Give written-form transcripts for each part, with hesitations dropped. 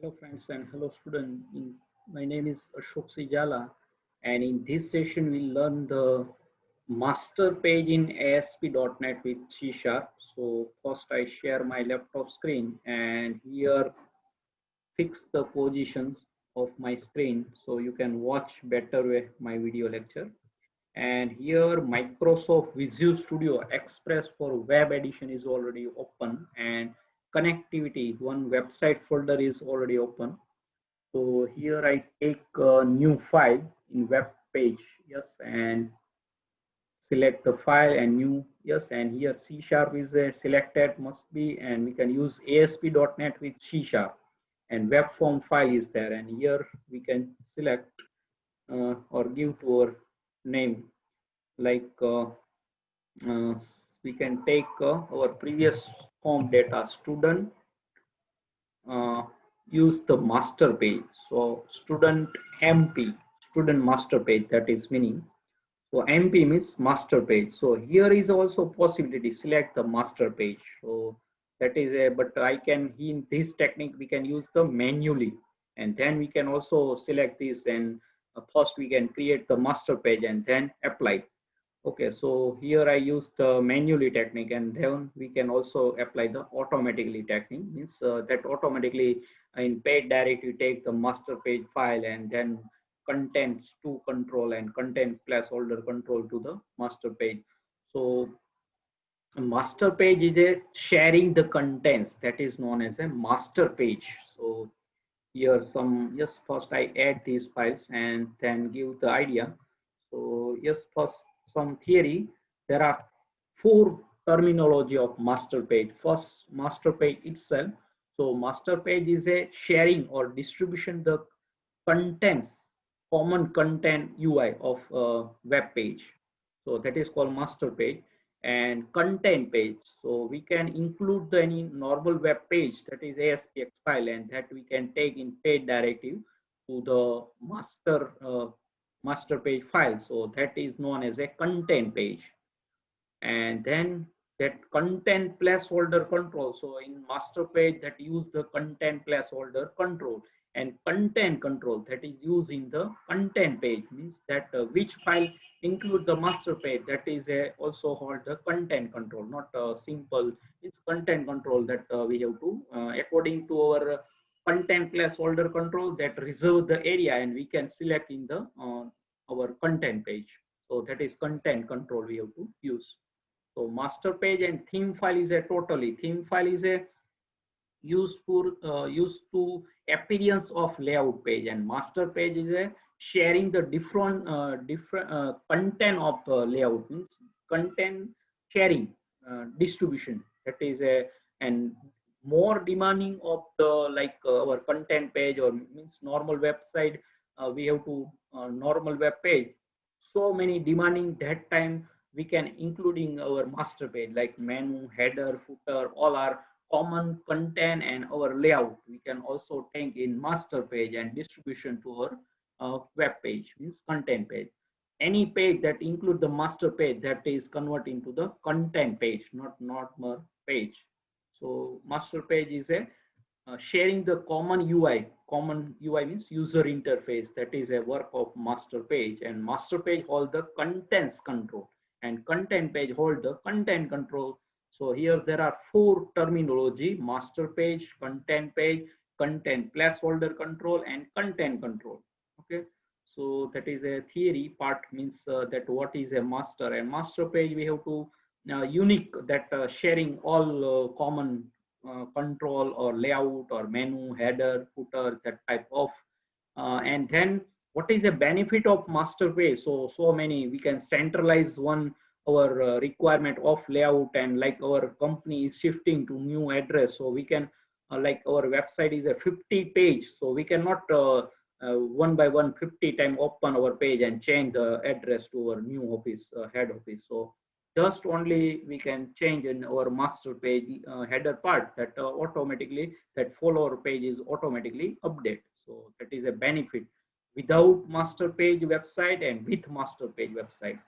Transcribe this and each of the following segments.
Hello friends and hello students. My name is Ashok Sijala and in this session we'll learn the master page in ASP.NET with C Sharp. So first I share my laptop screen and here fix the positions of my screen so you can watch better my video lecture. And here Microsoft Visual Studio Express for web edition is already open and connectivity one website folder is already open. So here I take a new file in web page, yes, and select the file and new, yes, and here C sharp is a selected must be, and we can use ASP.NET with C sharp, and web form file is there, and here we can select or give to our name like uh, we can take our previous form data student, uh, use the master page. So student MP, student master page, that is meaning. So MP means master page. So here is also possibility select the master page. So that is a, but I can in this technique we can use the manually, and then we can also select this and first we can create the master page and then apply. Okay, so here I use the manually technique and then we can also apply the automatically technique, means that automatically in paid directory take the master page file and then contents to control and content placeholder control to the master page. So a master page is a sharing the contents, that is known as a master page. So here some, yes, first I add these files and then give the idea. So yes, first some theory. There are four terminology of master page. First, master page itself. So master page is a sharing or distribution the contents, common content UI of a web page. So that is called master page. And content page. So we can include the any normal web page, that is ASPX file, and that we can take in paid directive to the master page file. So that is known as a content page. And then that content placeholder control. So in master page that use the content placeholder control, and content control that is used in the content page, means that which file include the master page, that is also called the content control, not simple. It's content control that we have to according to our content placeholder control that reserve the area and we can select in the our content page. So that is content control we have to use. So master page and theme file is a totally, theme file is a used to appearance of layout page, and master page is a sharing the different content of layout, means content sharing, distribution, that is a, and more demanding of the like our content page or means normal website, we have to normal web page, so many demanding that time we can including our master page like menu, header, footer, all are common content, and our layout we can also take in master page and distribution to our web page, means content page. Any page that include the master page, that is convert into the content page, not more page. So master page is a sharing the common UI. Common UI means user interface. That is a work of master page, and master page hold the contents control, and content page hold the content control. So here there are four terminology: master page, content placeholder control, and content control. Okay. So that is a theory part, means that what is a master, and master page we have to unique that sharing all common control or layout or menu, header, footer, that type of. And then what is the benefit of master page? So many we can centralize one our requirement of layout, and like our company is shifting to new address, so we can like our website is a 50 page, so we cannot one by one 50 time open our page and change the address to our new office, head office. So just only we can change in our master page header part, that automatically that follower page is automatically update. So that is a benefit without master page website and with master page website.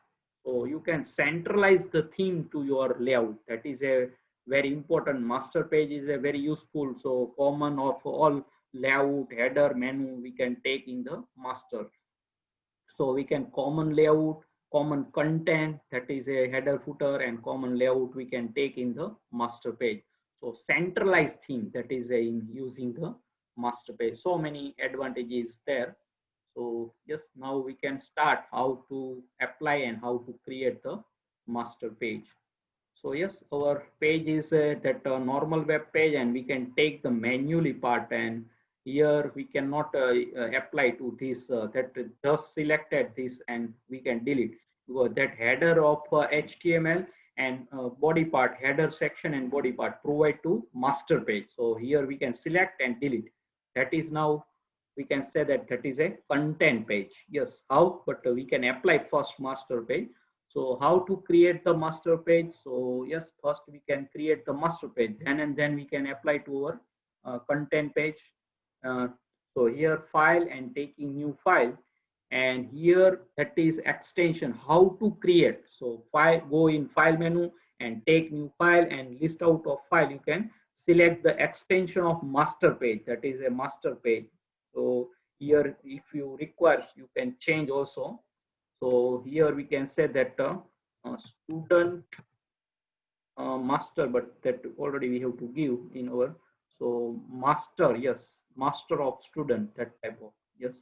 So you can centralize the theme to your layout. That is a very important. Master page is a very useful, so common of all layout, header, menu we can take in the master. So we can common layout, common content, that is a header, footer, and common layout we can take in the master page. So centralized theme, that is in using the master page. So many advantages there. So yes, now we can start how to apply and how to create the master page. So yes, our page is that normal web page, and we can take the manually part, and here we cannot apply to this that just selected this and we can delete, because that header of HTML and body part, header section and body part provide to master page. So here we can select and delete. That is now we can say that that is a content page. Yes, how? But we can apply first master page. So how to create the master page? So yes, first we can create the master page, and then we can apply to our content page. Uh, so here file and taking new file, and here that is extension how to create. So file, go in file menu and take new file, and list out of file you can select the extension of master page, that is a master page. So here if you require you can change also. So here we can say that student master, but that already we have to give in our. So master, yes, master of student, that type of, yes,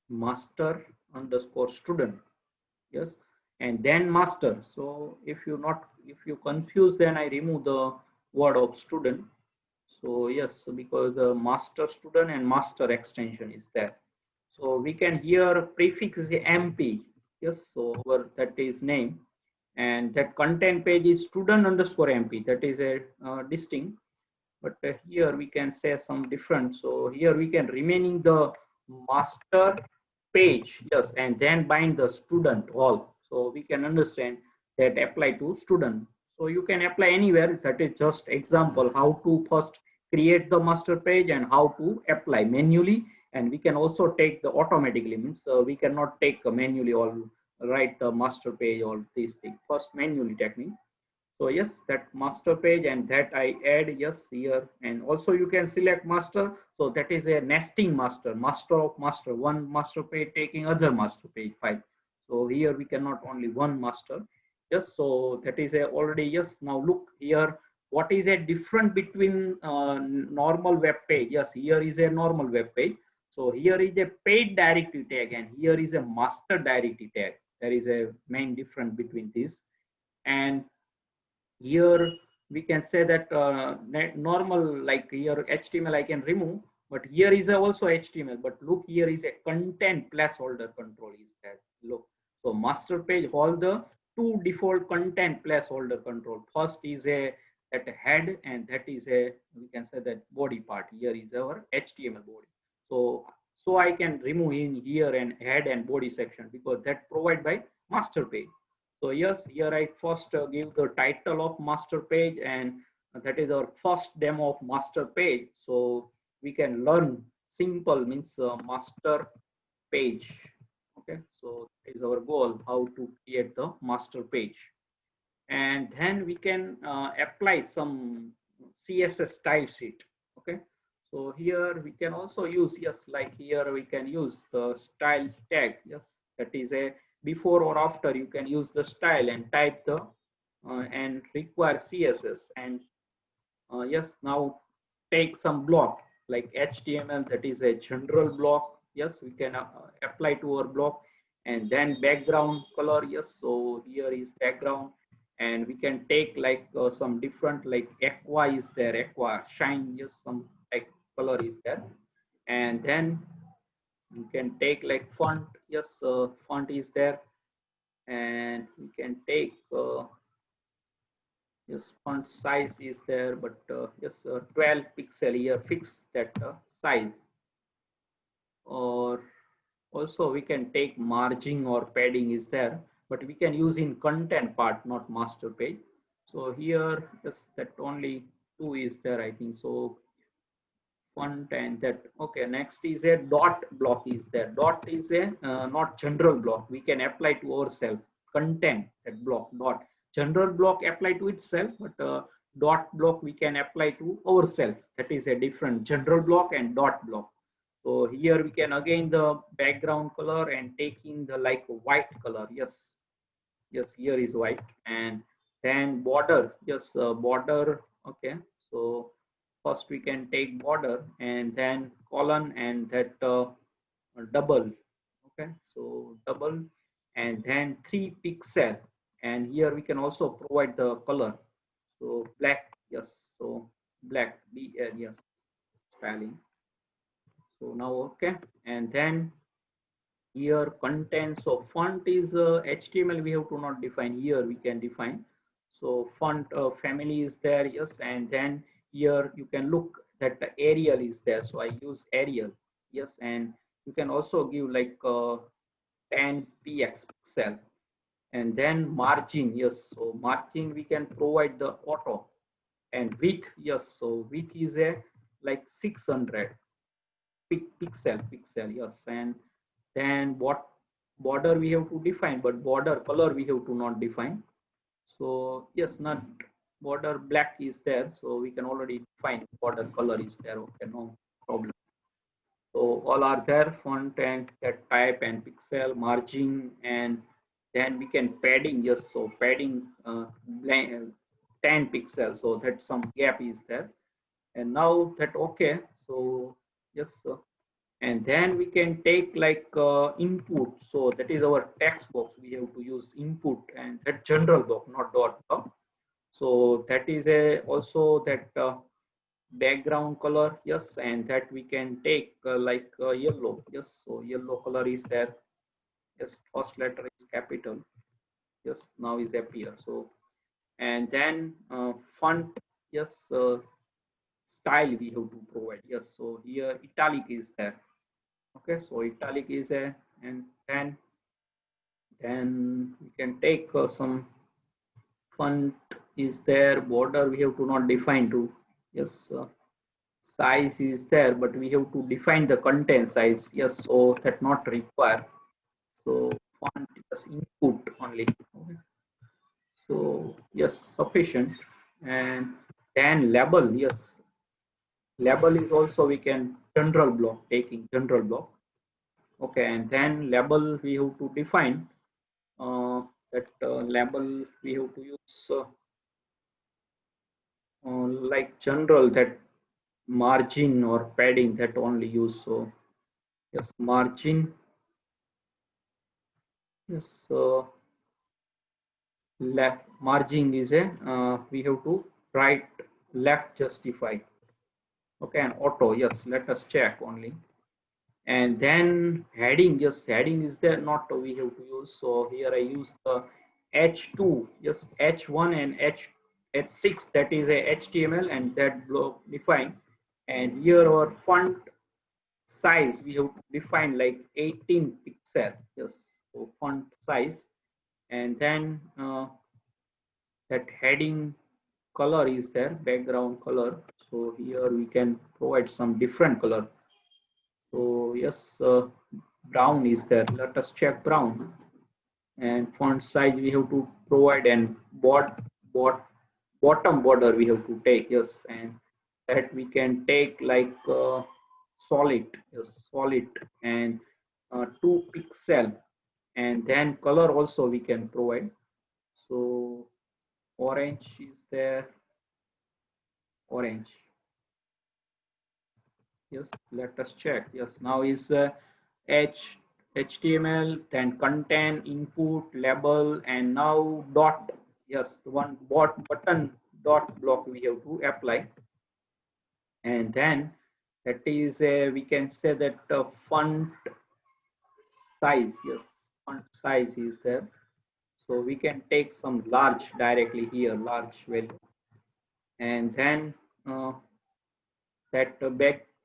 master underscore student, yes, and then master. So if you not, if you confuse, then I remove the word of student. So yes, because the master student and master extension is there. So we can here prefix the MP. Yes, so our, that is name, and that content page is student underscore MP. That is a distinct. But here we can say some different. So here we can remaining the master page. Yes, and then bind the student all. So we can understand that apply to student. So you can apply anywhere. That is just example how to first create the master page and how to apply manually. And we can also take the automatically, means we cannot take manually or write the master page or these things. First manually technique. So yes, that master page, and that I add yes here, and also you can select master. So that is a nesting master, master of master, one master page taking other master page file. So here we cannot only one master. Yes, so that is a already yes. Now look here, what is a different between normal web page? Yes, here is a normal web page. So here is a paid directory tag, and here is a master directory tag. There is a main difference between this. And here we can say that normal, like here HTML I can remove, but here is also HTML, but look, here is a content placeholder control is that. Look, so master page hold the two default content placeholder control. First is a that head, and that is a, we can say that body part. Here is our HTML body. So I can remove in here and head and body section, because that provide by master page. So yes, here I first give the title of master page, and that is our first demo of master page. So we can learn simple, means master page. Okay, so is our goal how to create the master page, and then we can apply some CSS style sheet. Okay, so here we can also use, yes, like here we can use the style tag. Yes, that is a before or after you can use the style and type the and require CSS. And yes, now take some block like HTML, that is a general block. Yes, we can apply to our block. And then background color, yes, so here is background, and we can take like some different, like aqua is there, aqua shine, yes, some like color is there. And then you can take like font, yes, font is there. And we can take yes, font size is there, but yes, 12 pixel here, fix that size. Or also we can take margin or padding is there, but we can use in content part, not master page. So here, yes, that only two is there, I think. So font and that. Okay, next is a dot block is there. Dot is a not general block, we can apply to ourselves. Content, that block dot, general block apply to itself, but dot block we can apply to ourselves. That is a different general block and dot block. So here we can again the background color and taking the like white color. Yes, yes, here is white. And then border, yes, border. Okay, so first we can take border and then colon and that double. Okay, so double and then 3 pixel, and here we can also provide the color. So black, yes, so black, yes, styling. So now okay, and then here content. So font is HTML we have to not define, here we can define. So font family is there, yes, and then here you can look that the Arial is there, so I use Arial, yes. And you can also give like 10 pixel. And then margin, yes, so margin we can provide the auto. And width, yes, so width is a like 600 pixel, yes. And then what border we have to define, but border color we have to not define. So yes, not border black is there, so we can already define border color is there. Okay, no problem. So all are there, font and that type and pixel margin. And then we can padding, yes, so padding 10 pixels, so that some gap is there. And now that okay, so yes, and then we can take like input, so that is our text box, we have to use input and that general block, not dot block. So that is a also that background color, yes. And that we can take like yellow, yes, so yellow color is there, yes, first letter is capital, yes, now is appear. So and then font, yes, style we have to provide, yes, so here italic is there. Okay, so italic is a, and then we can take some font is there, border we have to not define to, yes, size is there, but we have to define the content size, yes, so that not require. So font is input only. Okay. So yes, sufficient. And then label, yes, label is also we can general block, taking general block. Okay, and then label we have to define that label we have to use like general, that margin or padding that only use. So yes, margin, yes, left margin is a we have to right left justify. Okay, and auto, yes, let us check only. And then heading, yes, heading is there, not we have to use. So here I use the h2, yes, h1 and h6, that is a HTML and that block define. And here our font size we have to define like 18 pixel, yes, so font size. And then that heading color is there, background color. So here we can provide some different color. So yes, brown is there. Let us check brown. And font size we have to provide, and bottom border we have to take, yes. And that we can take like solid, yes, solid, and 2 pixel. And then color also we can provide. So orange is there, orange. Yes, let us check. Yes, now is HTML, then content, input, label, and now dot. Yes, one button dot block we have to apply. And then that is we can say that font size. Yes, font size is there. So we can take some large directly here, large value. And then that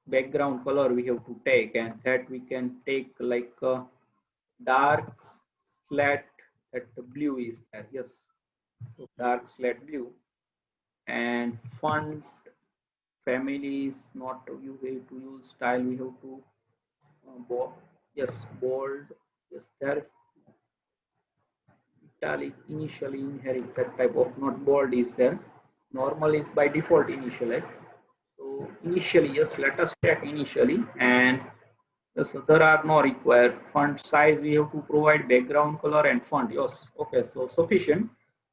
background color we have to take, and that we can take like dark slate, that blue is there, yes, so dark slate blue. And font family is not, you have to use style, we have to bold, yes, bold, yes, there italic initially inherit, that type of not bold is there. Normal is by default initialized. So initially, yes, let us check initially. And yes, so there are no required font size. We have to provide background color and font. Yes, okay, so sufficient.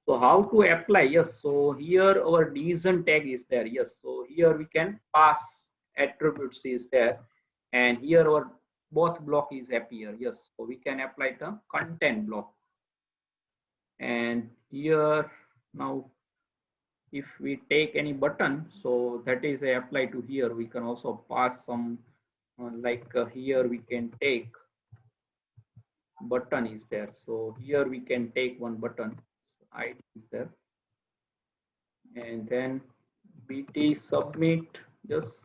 So how to apply? Yes, so here our division tag is there. Yes, so here we can pass attributes is there, and here our both block is appear. Yes, so we can apply the content block, and here now if we take any button, so that is apply to here. We can also pass some here we can take button is there. So here we can take one button. I is there, and then BT submit. Just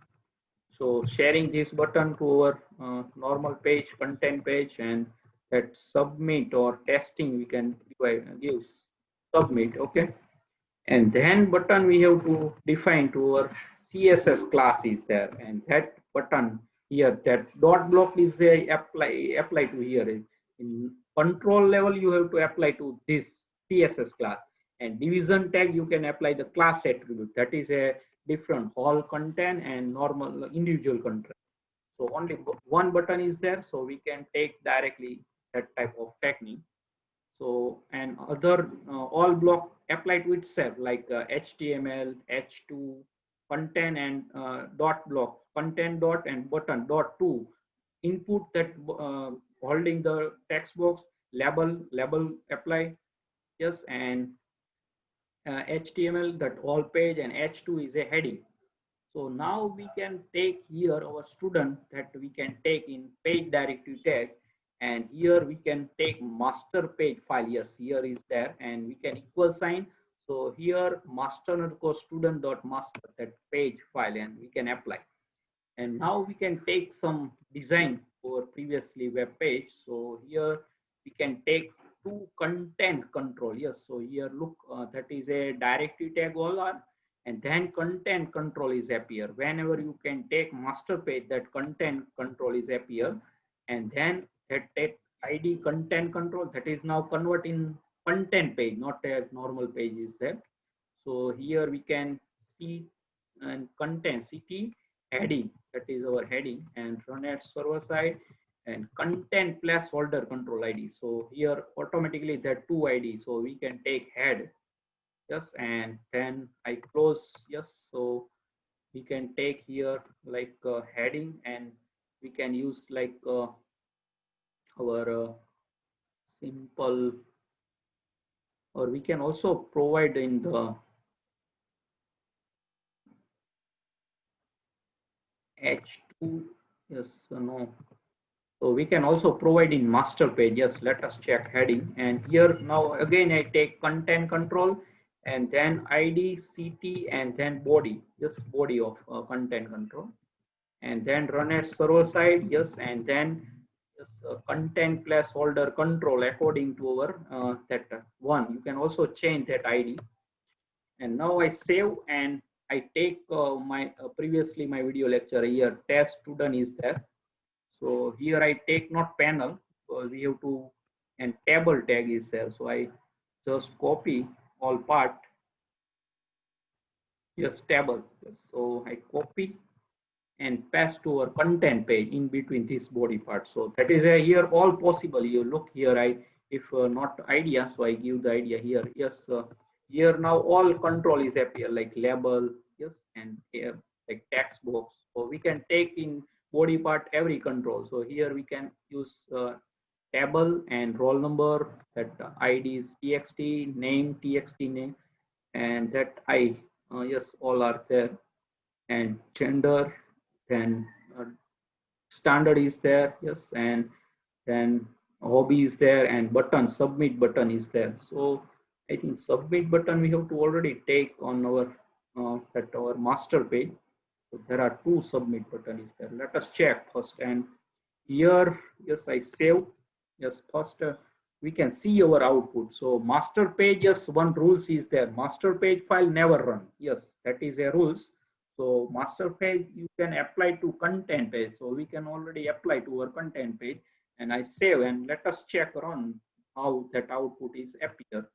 so sharing this button to our normal page, content page, and that submit or testing we can give submit. Okay, and then button we have to define to our CSS class is there, and that button here, that dot block is a apply to here. In control level you have to apply to this CSS class, and division tag you can apply the class attribute, that is a different whole content and normal individual content. So only one button is there, so we can take directly that type of technique. So and other all block apply to itself, like HTML, H2, content, and dot block, content dot and button dot two input that holding the text box, label apply. Yes, and HTML that all page, and H2 is a heading. So now we can take here our student that we can take in page directory tag, and here we can take master page file. Yes, here is there, and we can equal sign. So here master underscore student dot master, that page file, and we can apply. And now we can take some design for previously web page. So here we can take two content control. Yes, so here look, that is a directory tag all are, and then content control is appear. Whenever you can take master page, that content control is appear, and then that ID content control, that is now convert in content page, not a normal page is there. So here we can see and content CT heading, that is our heading, and run at server side, and content placeholder control ID. So here automatically that two ID. So we can take head, yes, and then I close, yes. So we can take here like heading, and we can use like our simple, or we can also provide in the H2, yes, no. So we can also provide in master page. Yes, let us check heading. And here now again I take content control, and then ID, CT, and then body, just body of content control. And then run at server side, yes, and then yes, content placeholder control according to our that one. You can also change that ID. And now I save, and I take my previously my video lecture here, test student is there. So here I take not panel, because we have to, and table tag is there. So I just copy all part. Yes, table. So I copy and paste to our content page in between this body part. So that is here all possible. You look here, I if not idea, so I give the idea here. Yes, here now all control is appear, like label, yes, and here like text box. So we can take in body part every control. So here we can use table and roll number, that ID is txt, name txt name, and that I yes, all are there, and gender, then standard is there, yes, and then hobby is there, and button submit button is there. So I think submit button we have to already take on our at our master page. So there are two submit button is there. Let us check first, and here yes I save. Yes, first we can see our output. So master page, yes, one rules is there, master page file never run. Yes, that is a rules. So master page you can apply to content page. So we can already apply to our content page, and I save, and let us check run how that output is appear.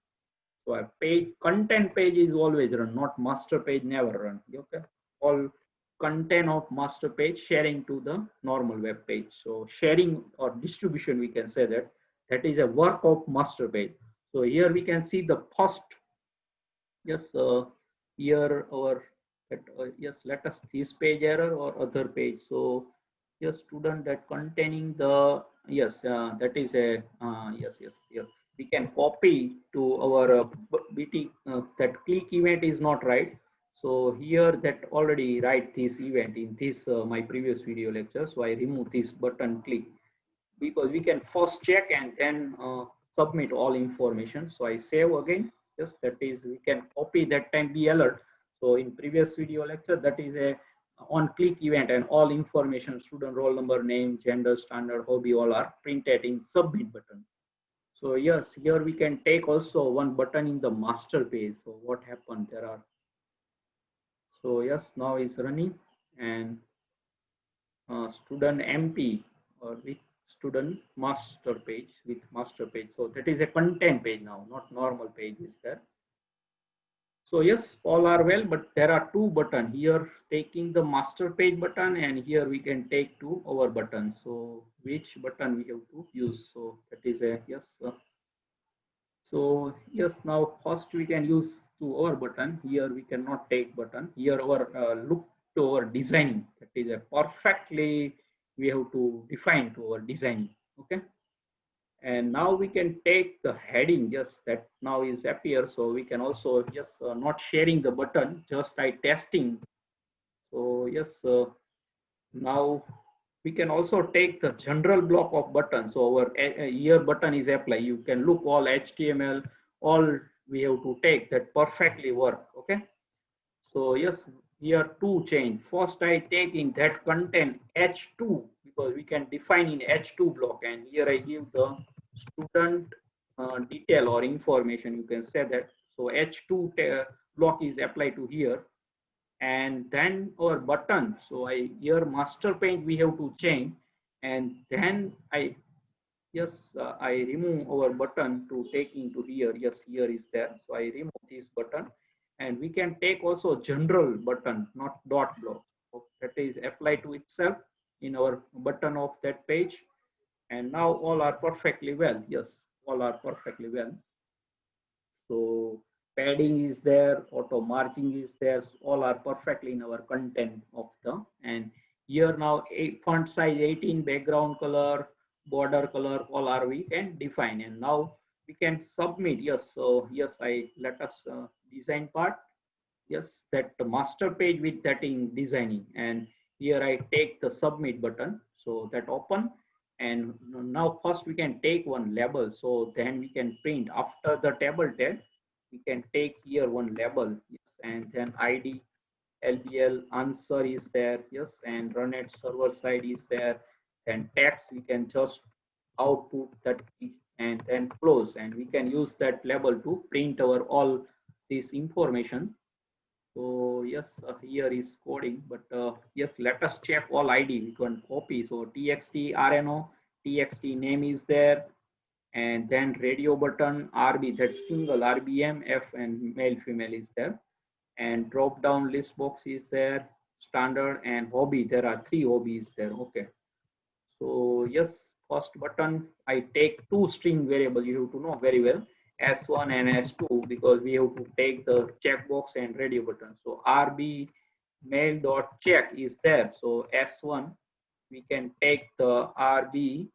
So a page content page is always run, not master page never run. Okay, all content of master page sharing to the normal web page. So sharing or distribution, we can say that that is a work of master page. So here we can see the first, yes, here our yes, let us this page error or other page. So yes, student that containing the, yes, that is a yes, we can copy to our BT, that click event is not right. So here that already write this event in this my previous video lecture. So I remove this button click, because we can first check and then submit all information. So I save again. Yes, that is, we can copy that time be alert. So in previous video lecture, that is a on click event, and all information, student roll number, name, gender, standard, hobby, all are printed in submit button. So yes, here we can take also one button in the master page. So what happened there are, so yes, now is running, and student MP or with student master page with master page. So that is a content page now, not normal page is there. So yes, all are well, but there are two buttons here, taking the master page button, and here we can take two our buttons. So which button we have to use? So that is a yes. So yes, now first we can use to our button. Here we cannot take button. Here our look to our designing. That is a perfectly we have to define to our designing. Okay. And now we can take the heading. Yes, that now is appear. So we can also just not sharing the button, just by testing. So yes, now we can also take the general block of button. So our here button is apply. You can look all HTML, all we have to take that perfectly work. Okay. So yes, here two change. First I take in that content H2, because we can define in H2 block, and here I give the student detail or information. You can say that. So H2 block is applied to here, and then our button. So I here master page we have to change, and then I yes I remove our button to take into here. Yes, here is there. So I remove this button, and we can take also general button, not dot block. So that is applied to itself in our button of that page, and now all are perfectly well. Yes, all are perfectly well. So padding is there, auto margin is there, so all are perfectly in our content of the, and here now a font size 18, background color, border color, all are we can define, and now we can submit. Yes, so yes, I let us design part. Yes, that the master page with that in designing, and here I take the submit button. So that open, and now first we can take one label. So then we can print after the table tag. We can take here one label. Yes, and then ID, LBL answer is there. Yes, and run at server side is there. Then text we can just output that, and then close, and we can use that label to print our all this information. So yes, here is coding, but yes, let us check all ID. We can copy. So TXT RNO, TXT name is there, and then radio button RB, that single RBM F and male female is there, and drop down list box is there, standard and hobby. There are three hobbies there. Okay. So yes, first button I take two string variable. You have to know very well, S1 and S2, because we have to take the checkbox and radio button. So RB mail dot check is there. So S1 we can take the RB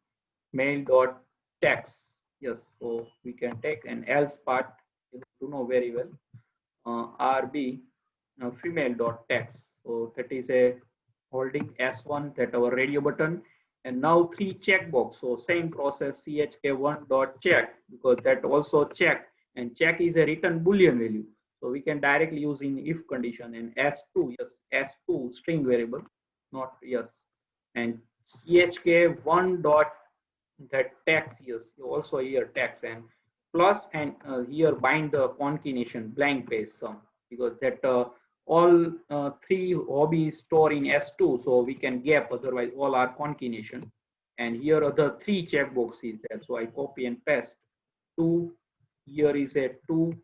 mail dot text. Yes, so we can take an else part. You have to know very well. RB female dot text. So that is a holding S1, that our radio button, and now three checkbox. So same process, chk1 dot check, because that also check, and check is a return boolean value. So we can directly use in if condition, and S2, yes, S2 string variable, not yes, and chk1 dot that text, yes, also here text, and plus, and here bind the concatenation blank page sum, because that all three hobbies store in S2, so we can gap, otherwise all are concatenation. And here are the three checkboxes there, so I copy and paste two. Here is a two,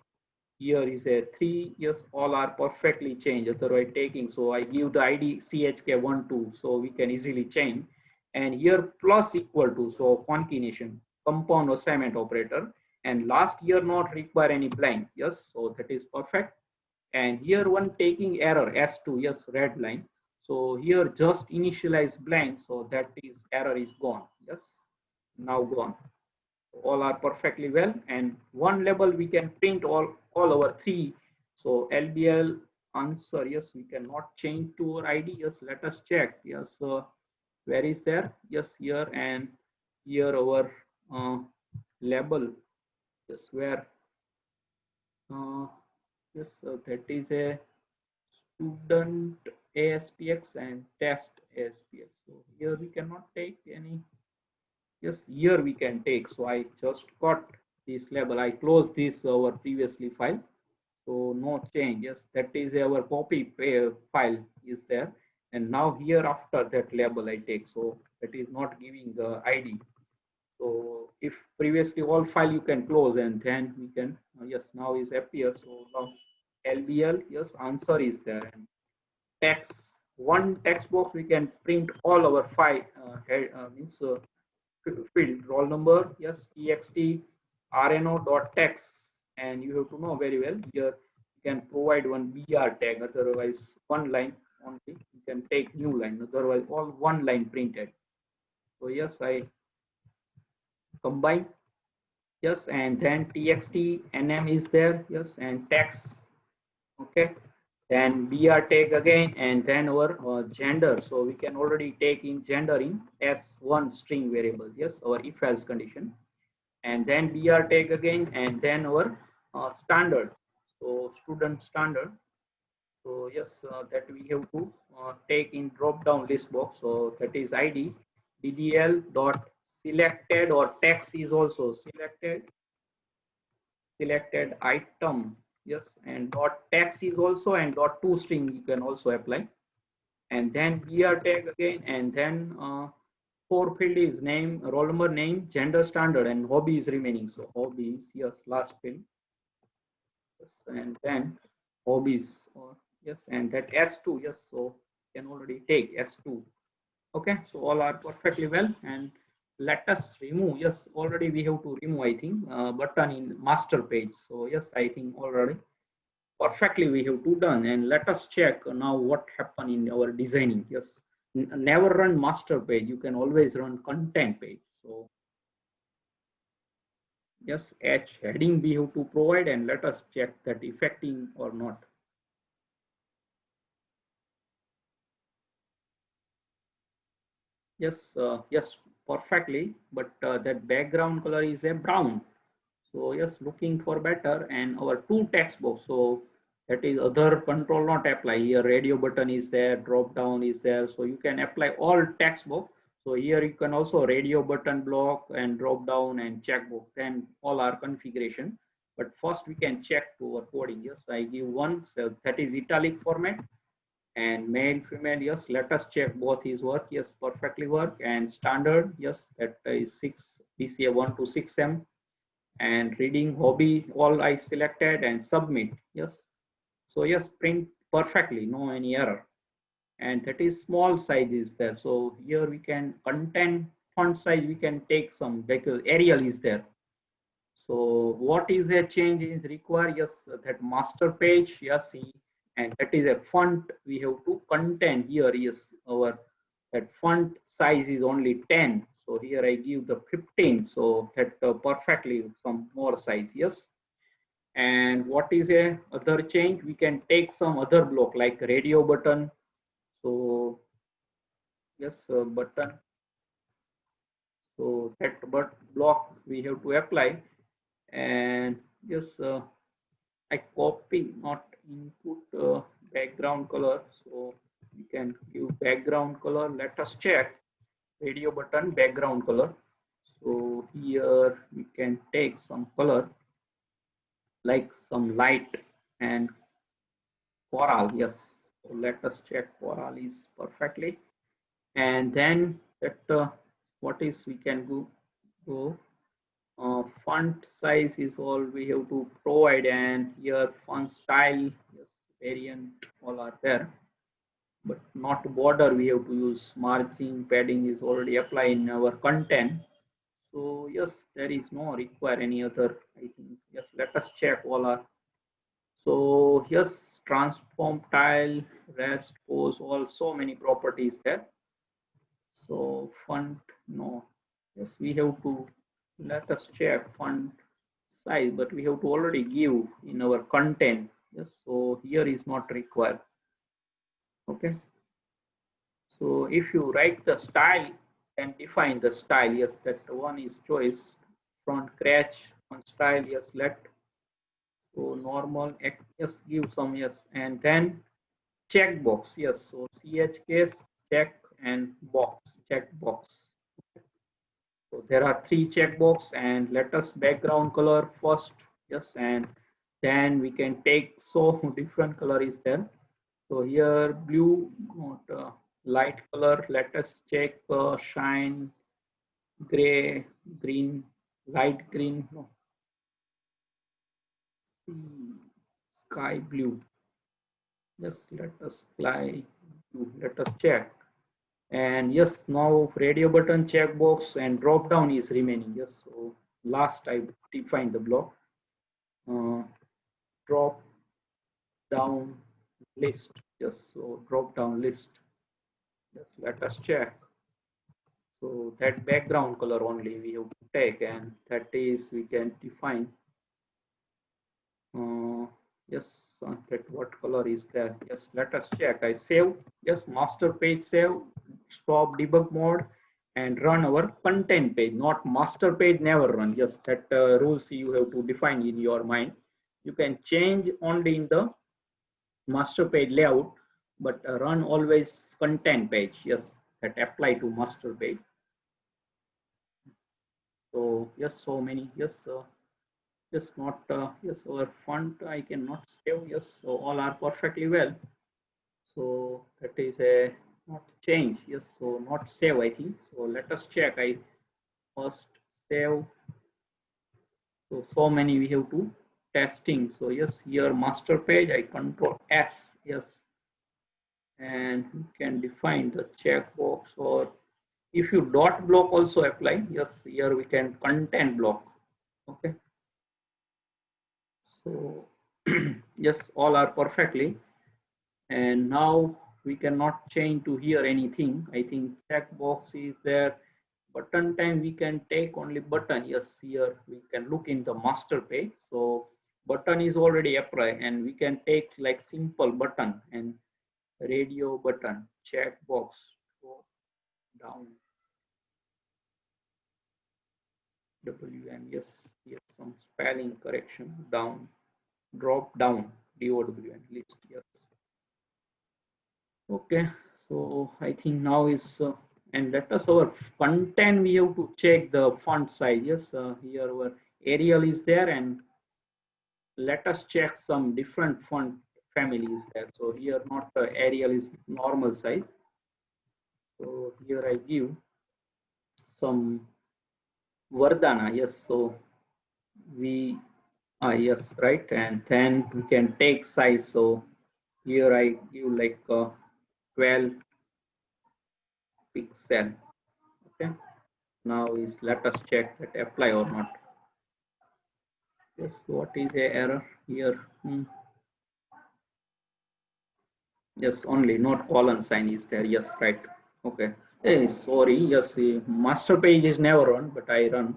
here is a 3, yes, all are perfectly changed, otherwise taking. So I give the ID chk12, so we can easily change. And here plus equal to, so concatenation, compound assignment operator. And last year not require any blank, yes, so that is perfect. And here one taking error s2, yes, red line. So here just initialize blank, so that is error is gone, yes, now gone. All are perfectly well. And one label we can print all our three. So LBL answer, yes, we cannot change to our ID, yes, let us check, yes, where is there, yes, here. And here our label, yes, where yes, that is a student ASPX and test ASPX. So here we cannot take any, yes, here we can take. So I just got this label, I close this our previously file, so no change, yes, that is our copy file is there. And now here after that label I take, so that is not giving the ID. So if previously all file you can close, and then we can yes, now is appear. So now LBL, yes, answer is there. And text, one text box we can print all our file means field roll number, yes, txt rno dot text. And you have to know very well here you can provide one br tag, otherwise one line only you can take new line, otherwise all one line printed. So yes, I combine, yes, and then txt nm is there, yes, and text, okay. Then br tag again, and then our gender, so we can already take in gender in s1 string variable, yes, our if else condition. And then br tag again, and then our standard, so student standard. So yes, that we have to take in drop down list box, so that is id ddl dot selected, or text is also selected item, yes, and dot text is also, and dot to string you can also apply. And then br tag again, and then for field is name, roll number, name, gender, standard, and hobby is remaining. So hobbies, yes, last field, yes, and then hobbies, or yes, and that s2, yes, so can already take s2. Okay, so all are perfectly well. And let us remove, yes, already we have to remove, I think, button in master page. So yes, I think already perfectly we have to done. And let us check now what happened in our designing. Yes, never run master page, you can always run content page. So yes, h heading we have to provide, and let us check that effecting or not. Yes, yes, perfectly, but that background color is a brown. So yes, looking for better. And our two text box, so that is other control not apply here, radio button is there, drop down is there, so you can apply all text box. So here you can also radio button block and drop down and checkbox, then all our configuration. But first we can check to our coding. Yes, I give one, so that is italic format. And male female, yes, let us check both his work, yes, perfectly work. And standard, yes, that is 6 dca 1 to 6m. And reading, hobby, all I selected, and submit, yes. So yes, print perfectly, no any error. And that is small size is there. So here we can content font size, we can take some, because Arial is there. So what is a change is required? Yes, that master page, yes, and that is a font we have to content here. Yes, our that font size is only 10. So here I give the 15. So that perfectly some more size. Yes. And what is a other change? We can take some other block like radio button. So yes, button. So that but block we have to apply. And yes, I copy, not input background color. So we can give background color. Let us check radio button background color. So here we can take some color like some light and coral. Yes. So let us check coral is perfectly. And then that what is we can go font size is all we have to provide, and here font style, yes, variant all are there, but not border. We have to use margin, padding is already applied in our content. So yes, there is no require any other, I think. Yes, let us check all are. So yes, transform tile, rest, pose, all so many properties there. So font, no. Yes, we have to, let us check font size, but we have to already give in our content. Yes, so here is not required. Okay, so if you write the style and define the style, yes, that one is choice. Front scratch on style, yes, let. So normal, yes, give some, yes, and then checkbox, yes. So ch case, check, and box, check box. So there are three checkbox, and let us background color first, yes, and then we can take, so different color is there. So here blue, not light color. Let us check shine, gray, green, light green, no, sky blue. Yes, let us fly blue. Let us check. And yes, now radio button, checkbox, and drop down is remaining. Yes, so last I define the block. Uh, drop down list. Yes, so drop down list. Yes, let us check. So that background color only we have to take, and that is we can define. Yes, that what color is there? Yes, let us check. I save. Yes, master page save. Stop debug mode and run our content page. Not master page never run. Yes, that rules you have to define in your mind. You can change only in the master page layout, but run always content page. Yes, that apply to master page. So yes, so many. Yes, yes, not yes, our font I cannot save. Yes, so all are perfectly well. So that is a not change. Yes, so not save, I think. So let us check. I first save. So many we have to testing. So yes, here master page, I control S. Yes, and you can define the checkbox, or if you dot block also apply. Yes, here we can content block. Okay. So yes, all are perfectly. And now we cannot change to here anything. I think checkbox is there. Button time we can take only button. Yes, here we can look in the master page. So button is already applied, and we can take like simple button and radio button, checkbox, go down, WM. Yes, yes, some spelling correction, down, drop down, DOWN list. Yes. Okay, so I think now is and let us our content, we have to check the font size. Yes, here our Arial is there, and let us check some different font families there. So here not Arial is normal size. So here I give some Vardhana. Yes, so we yes, right, and then we can take size. So here I give like 12 pixel. Okay. Now is let us check that apply or not. Yes, what is the error here? Yes, only not colon sign is there. Yes, right. Okay. Hey, sorry. Yes, master page is never run, but I run.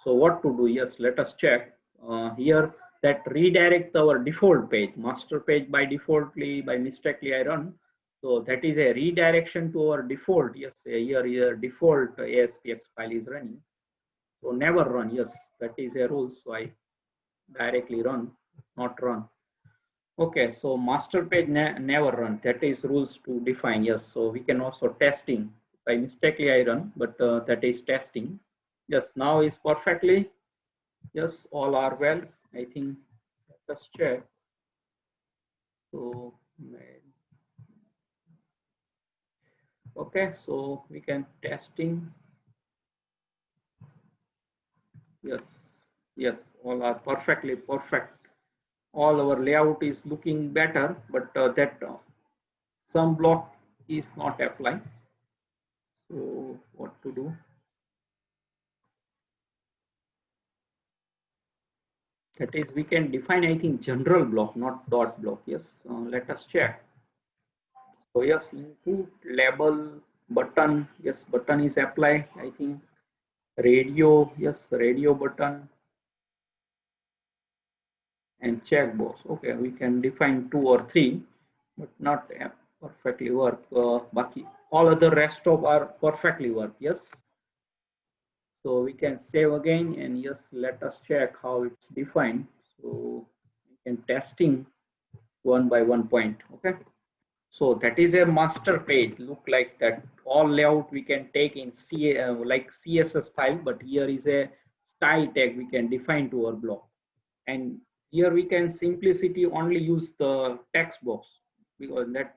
So what to do? Yes, let us check here that redirect our default page. Master page by defaultly, by mistakenly I run. So that is a redirection to our default. Yes, here default ASPX file is running. So never run. Yes, that is a rule. So I directly run, not run. Okay, so master page never run. That is rules to define. Yes, so we can also testing. By mistakenly I run, but that is testing. Yes, now is perfectly. Yes, all are well. I think let's check. So okay, so we can testing. Yes, Yes, all are perfectly perfect. All our layout is looking better, but that some block is not applying. So what to do? That is, we can define, I think, general block, not dot block. Yes, let us check. So yes, input label button. Yes, button is applied. I think radio. Yes, radio button and checkbox. Okay, we can define two or three, but not perfectly work. Baki, all other rest of are perfectly work. Yes. So we can save again and yes, let us check how it's defined. So we can testing one by one point. Okay. So that is a master page. Look like that. All layout we can take in like CSS file, but here is a style tag we can define to our block. And here we can simplicity only use the text box because that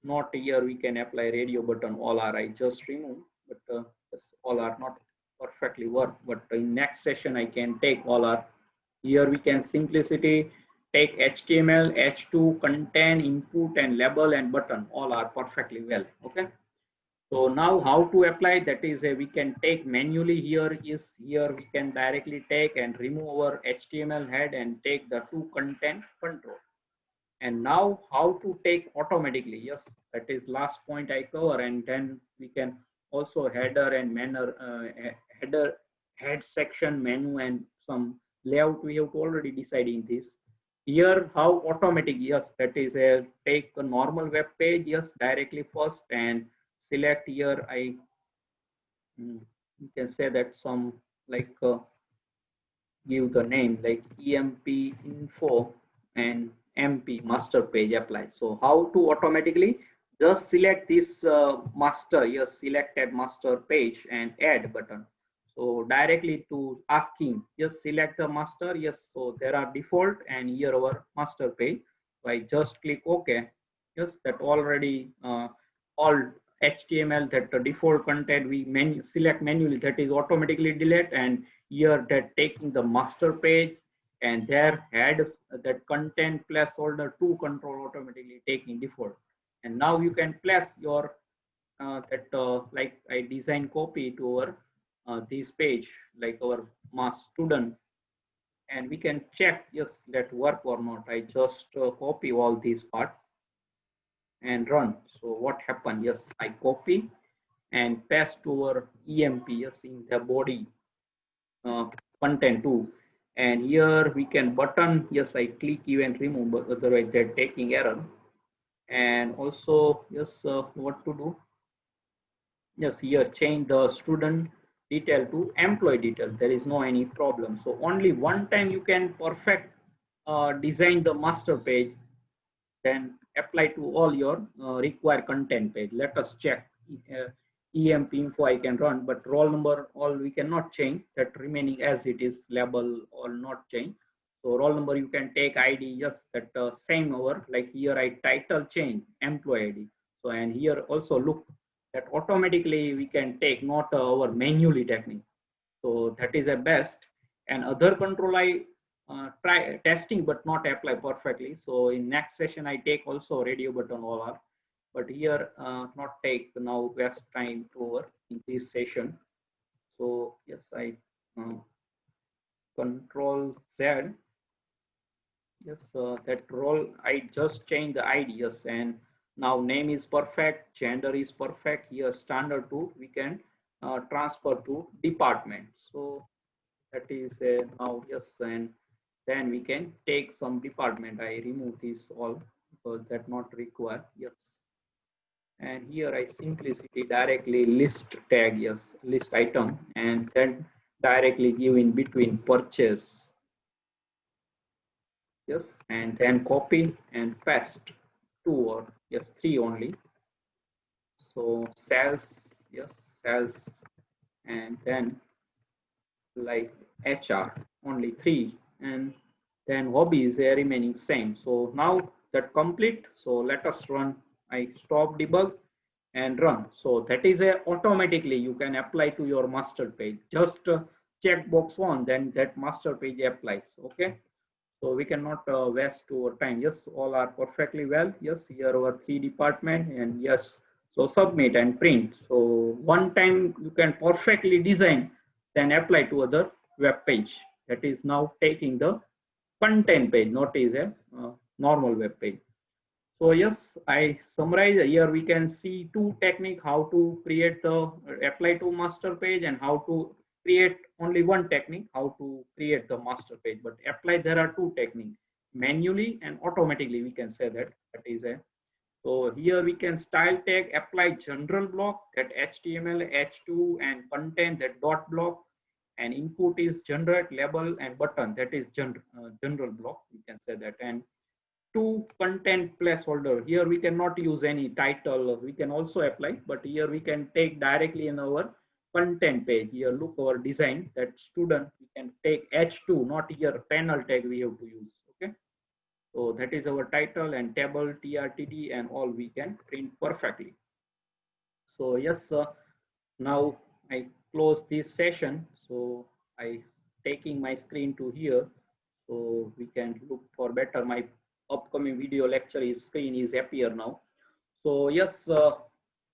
not here we can apply radio button. All are I just remove, but yes, all are not perfectly work. But in next session I can take all are. Here we can simplicity take HTML, H2, content, input, and label and button. All are perfectly well. Okay. So now how to apply that is a we can take manually here we can directly take and remove our HTML head and take the two content control. And now how to take automatically. Yes, that is last point I cover and then we can also header and header head section menu and some layout we have already decided this. Here how automatic, yes, that is a take a normal web page, yes, directly first and select here you can say that some like give the name like emp info and mp master page apply. So how to automatically just select this master, yes, selected master page and add button. So directly to asking, just select the master, yes, so there are default and here our master page. So I just click ok. Yes, that already all HTML that the default content we select manually that is automatically delete and here that taking the master page and there had that content placeholder to control automatically taking default. And now you can place your that like I design copy to our this page like our mass student and we can check yes that work or not. I just copy all these part and run. So what happened? Yes, I copy and paste to our EMP yes in the body uh, content too. And here we can button, yes, I click even remove, but otherwise they're taking error. And also, yes, what to do? Yes, here change the student detail to employee detail. There is no any problem. So only one time you can perfect design the master page, then apply to all your required content page. Let us check. EMP info I can run, but roll number all we cannot change. That remaining as it is, label all not change. So roll number you can take ID. Yes, that same over like here I title change employee ID. So and here also look that automatically we can take not our manually technique. So that is a best. And other control I try testing but not apply perfectly. So in next session I take also radio button all are, but here not take now waste time over in this session. So yes, I uh, control Z. Yes, that role I just change the ID. Yes, and now name is perfect, gender is perfect. Here standard to we can transfer to department. So that is now yes, and then we can take some department. I remove this all because that not require. Yes, and here I simplicity directly list tag. Yes, list item, and then directly give in between purchase. Yes, and then copy and paste two or yes three only. So sales, yes, sales, and then like HR only three, and then hobbies are remaining same. So now that complete. So let us run. I stop debug and run. So that is a automatically you can apply to your master page. Just checkbox on, then that master page applies. Okay, so we cannot waste our time. Yes, all are perfectly well. Yes, here our 3 department, and yes, so submit and print. So one time you can perfectly design, then apply to other web page. That is now taking the content page, not is a normal web page. So yes, I summarize here. We can see two technique how to create the apply to master page, and how to create only one technique how to create the master page. But apply, there are two technique, manually and automatically. We can say that that is a. So here we can style tag apply general block, that HTML H2, and content that dot block, and input is generate label and button, that is general block. We can say that. And to content placeholder, here we cannot use any title. We can also apply, but here we can take directly in our content page. Here look our design, that student, we can take H2, not here panel tag we have to use. Okay, so that is our title and table TRTD and all we can print perfectly. So yes, now I close this session. So I taking my screen to here, so we can look for better. My upcoming video lecture is screen is appear now. So yes,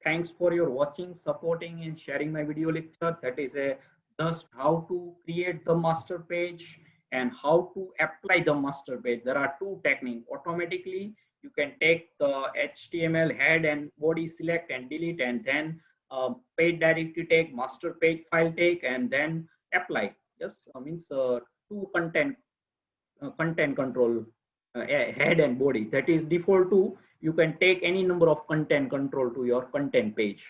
thanks for your watching, supporting, and sharing my video lecture. That is a just how to create the master page and how to apply the master page. There are two techniques. Automatically, you can take the HTML head and body, select and delete, and then page directory take, master page file take, and then apply. Yes, means two content control, head and body, that is default to. You can take any number of content control to your content page.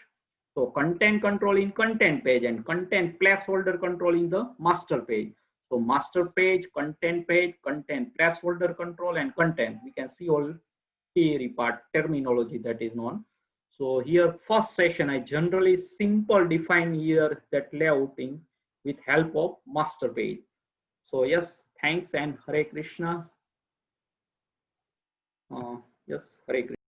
So content control in content page, and content placeholder control in the master page. So master page, content placeholder control, and content, we can see all theory part terminology that is known. So here first session I generally simple define here that layouting with help of master page. So yes, thanks and Hare Krishna. Yes, Hare Krishna.